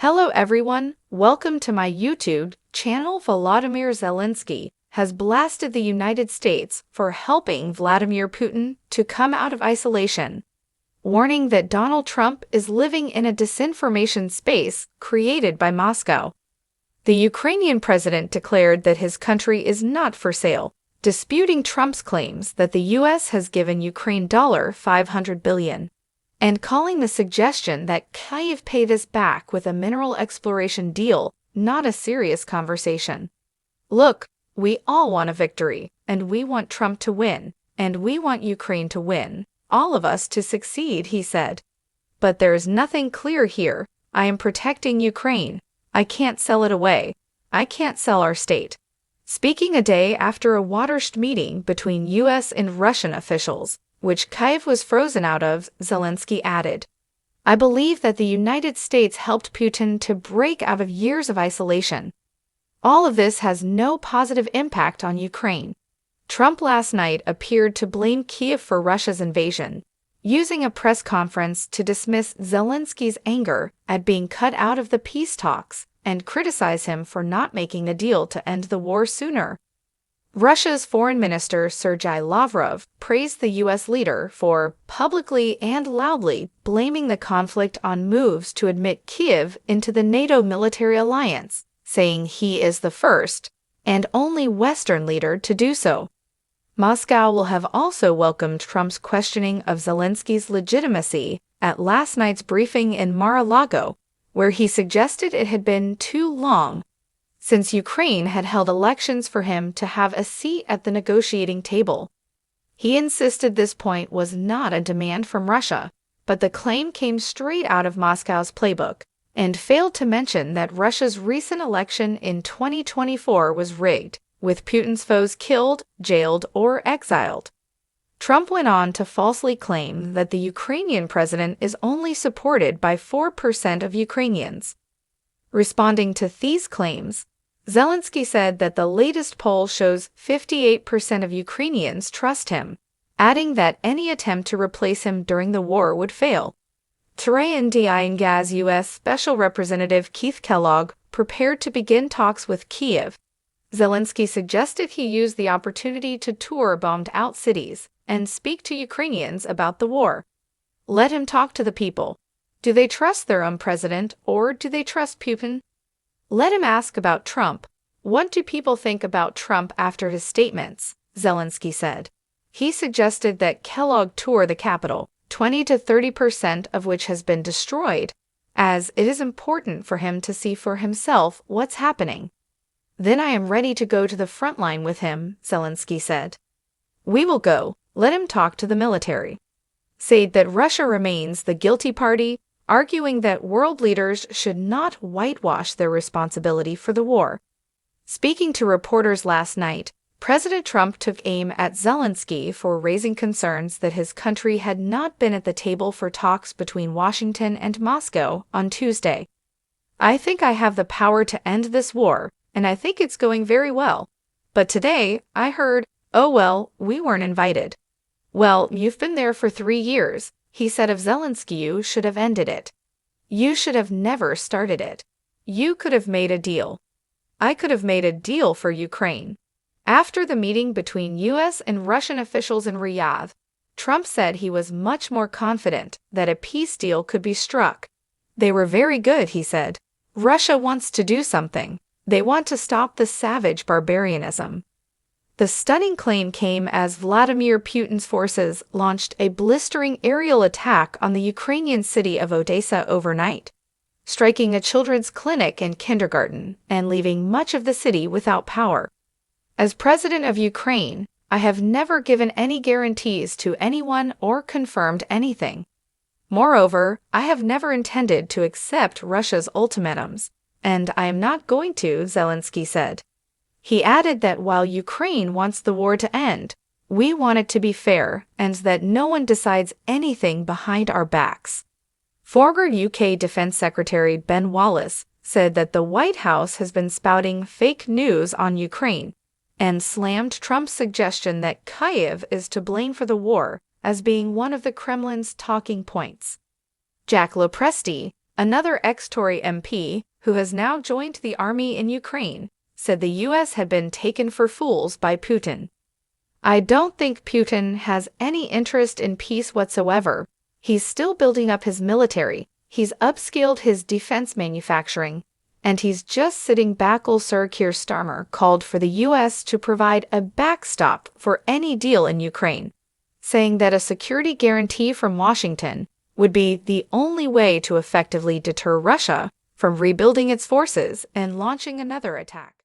Hello everyone, welcome to my YouTube channel. Volodymyr Zelensky has blasted the United States for helping Vladimir Putin to come out of isolation, warning that Donald Trump is living in a disinformation space created by Moscow. The Ukrainian president declared that his country is not for sale, disputing Trump's claims that the U.S. has given Ukraine $500 billion. And calling the suggestion that Kyiv pay this back with a mineral exploration deal not a serious conversation. Look, we all want a victory, and we want Trump to win, and we want Ukraine to win, all of us to succeed, he said. But there is nothing clear here. I am protecting Ukraine. I can't sell it away. I can't sell our state. Speaking a day after a watershed meeting between U.S. and Russian officials, which Kyiv was frozen out of, Zelensky added, "I believe that the United States helped Putin to break out of years of isolation. All of this has no positive impact on Ukraine." Trump last night appeared to blame Kyiv for Russia's invasion, using a press conference to dismiss Zelensky's anger at being cut out of the peace talks and criticize him for not making a deal to end the war sooner. Russia's Foreign Minister Sergei Lavrov praised the U.S. leader for publicly and loudly blaming the conflict on moves to admit Kyiv into the NATO military alliance, saying he is the first and only Western leader to do so. Moscow will have also welcomed Trump's questioning of Zelensky's legitimacy at last night's briefing in Mar-a-Lago, where he suggested it had been too long since Ukraine had held elections for him to have a seat at the negotiating table. He insisted this point was not a demand from Russia, but the claim came straight out of Moscow's playbook, and failed to mention that Russia's recent election in 2024 was rigged, with Putin's foes killed, jailed, or exiled. Trump went on to falsely claim that the Ukrainian president is only supported by 4% of Ukrainians. Responding to these claims, Zelensky said that the latest poll shows 58% of Ukrainians trust him, adding that any attempt to replace him during the war would fail. Gaz U.S. Special Representative Keith Kellogg prepared to begin talks with Kyiv. Zelensky suggested he use the opportunity to tour bombed-out cities and speak to Ukrainians about the war. Let him talk to the people. Do they trust their own president, or do they trust Putin? Let him ask about Trump. What do people think about Trump after his statements? Zelensky said. He suggested that Kellogg tour the capital, 20 to 30% of which has been destroyed, as it is important for him to see for himself what's happening. Then I am ready to go to the front line with him, Zelensky said. We will go. Let him talk to the military. Said that Russia remains the guilty party, arguing that world leaders should not whitewash their responsibility for the war. Speaking to reporters last night, President Trump took aim at Zelensky for raising concerns that his country had not been at the table for talks between Washington and Moscow on Tuesday. I think I have the power to end this war, and I think it's going very well. But today, I heard, oh well, we weren't invited. Well, you've been there for 3 years. He said of Zelensky, you should have ended it. You should have never started it. You could have made a deal. I could have made a deal for Ukraine. After the meeting between U.S. and Russian officials in Riyadh, Trump said he was much more confident that a peace deal could be struck. They were very good, he said. Russia wants to do something. They want to stop the savage barbarianism. The stunning claim came as Vladimir Putin's forces launched a blistering aerial attack on the Ukrainian city of Odessa overnight, striking a children's clinic and kindergarten and leaving much of the city without power. As president of Ukraine, I have never given any guarantees to anyone or confirmed anything. Moreover, I have never intended to accept Russia's ultimatums, and I am not going to, Zelensky said. He added that while Ukraine wants the war to end, we want it to be fair and that no one decides anything behind our backs. Former UK Defense Secretary Ben Wallace said that the White House has been spouting fake news on Ukraine and slammed Trump's suggestion that Kyiv is to blame for the war as being one of the Kremlin's talking points. Jack Lopresti, Another ex-Tory MP, who has now joined the army in Ukraine, said the U.S. had been taken for fools by Putin. "I don't think Putin has any interest in peace whatsoever. He's still building up his military, he's upskilled his defense manufacturing, and he's just sitting back." Sir Keir Starmer called for the U.S. to provide a backstop for any deal in Ukraine, saying that a security guarantee from Washington would be the only way to effectively deter Russia from rebuilding its forces and launching another attack.